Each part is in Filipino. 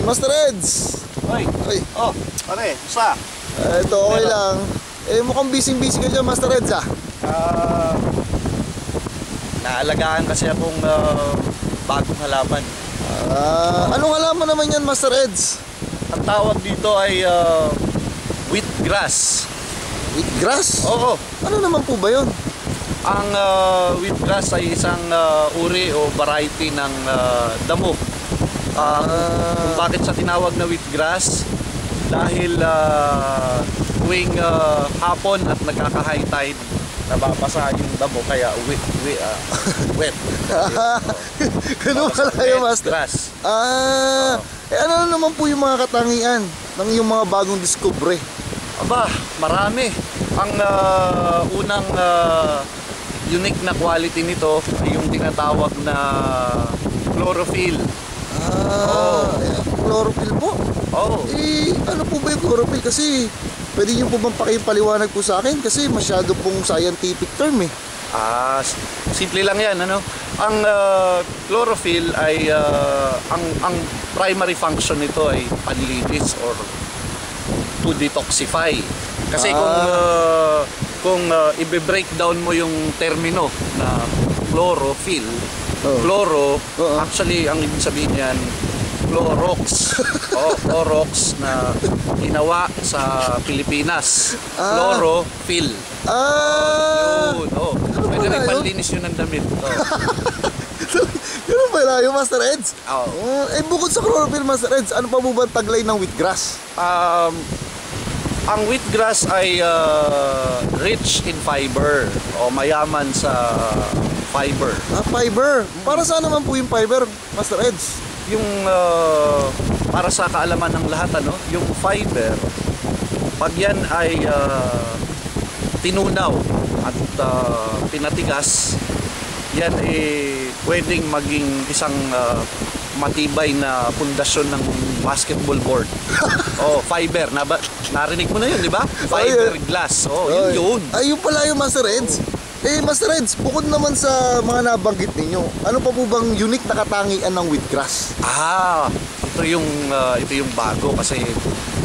Master Eds! Hoy! Ay. Oh, pare, basta? Ito, okay lang. Mukhang busy-busy ka dyan, Master Eds, Naalagaan kasi akong bagong halaman. Anong halaman naman yan, Master Eds? Ang tawag dito ay wheatgrass. Wheatgrass? Oo. Ano naman po ba yun? Ang wheatgrass ay isang uri o variety ng damo. Kung bakit sa tinawag na wheatgrass? Dahil tuwing hapon at nagkaka-high tide, nababasa yung damo, kaya wet. Ganun pala yung Master. Grass. Ano naman po yung mga katangian ng yung mga bagong discovery? Aba, marami. Ang unang unique na quality nito ay yung tinatawag na chlorophyll. Chlorophyll po? Oo. Ano po ba yung chlorophyll? Kasi pwede nyo po bang pakipaliwanag po sa akin? Kasi masyado pong scientific term eh. Simple lang yan, ano? Ang chlorophyll ay ang primary function nito ay panlinis or to detoxify. Kasi kung i-breakdown mo yung termino na chlorophyll, chloro, actually ang ibig sabihin niyan Clorox. Clorox na ginawa sa Pilipinas. Chlorophyll. Yun. Pwede rin panlinis yun ng damit. Ganun pala yung Master Eds? Bukod sa chlorophyll, Master Eds, ano pa po ba taglay ng wheatgrass? Ang wheatgrass ay rich in fiber o mayaman sa fiber. Fiber? Para saan naman po yung fiber, Master Eds? Yung para sa kaalaman ng lahat, yung fiber, pag yan ay tinunaw at pinatigas, yan pwedeng maging isang matibay na pundasyon ng basketball board. Fiber. Narinig mo na yun, di ba? Fiberglass. Yun. Ayun pala yung Master Eds. Master Eds, bukod naman sa mga nabanggit ninyo, ano pa po bang unique na katangian ng wheatgrass? Ito yung bago kasi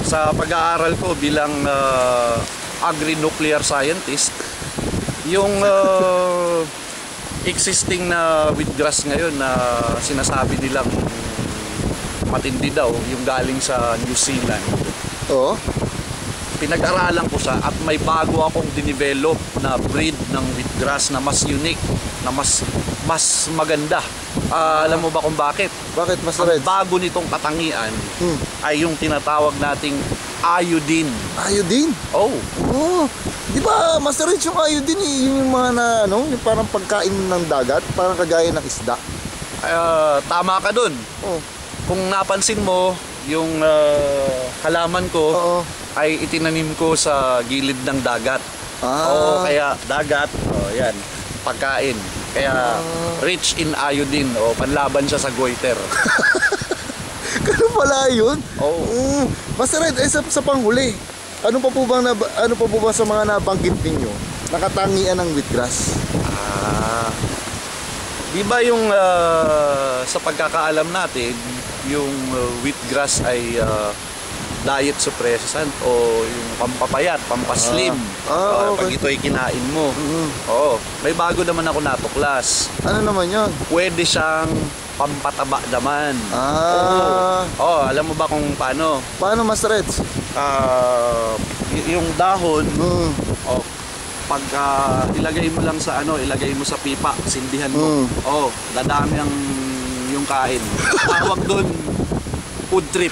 sa pag-aaral ko bilang agri-nuclear scientist, yung existing na wheatgrass ngayon na sinasabi nilang matindi daw, yung galing sa New Zealand. Pinag-aralan ko siya at may bago akong dinevelop na breed ng wheatgrass na mas unique, na mas maganda. Alam mo ba kung bakit? Bakit, Master Eds? Ang bago nitong katangian ay yung tinatawag nating iodine. Iodine? Di ba, Master Eds, yung iodine yung mga yung parang pagkain ng dagat, parang kagaya ng isda? Tama ka dun. Kung napansin mo, yung halaman ko ay itinanim ko sa gilid ng dagat. Kaya dagat, yan, pagkain. Kaya rich in iodine, panlaban siya sa goiter. Ganun pala yun? Master Ed, sa panghuli, ano pa po ba sa mga nabanggit ninyo nakatangian ng wheatgrass? Di ba yung sa pagkakaalam natin, yung wheatgrass ay diet suppressant o yung pampapayat, pampaslim. Pag ito ay kinain mo. May bago naman ako natuklas. Ano naman yun? Pwede siyang pampataba naman. Alam mo ba kung paano? Paano, Master Eds? Yung dahon, pag ilagay mo lang sa ilagay mo sa pipa, sindihan mo. Dadami yung kain. Tawag doon food trip.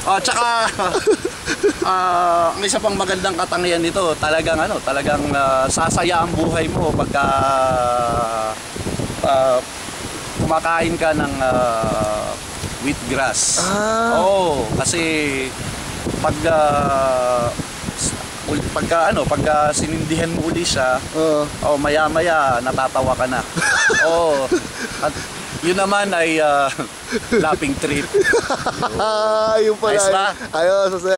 Tsaka ang isa pang magandang katangian nito, talagang sasaya ang buhay mo pagka kumakain ka ng wheatgrass. Kasi pagka sinindihan mo uli siya, maya-maya natatawa ka na. At yun naman ay laughing treat. Yung pala. Ayos ba? Ayos.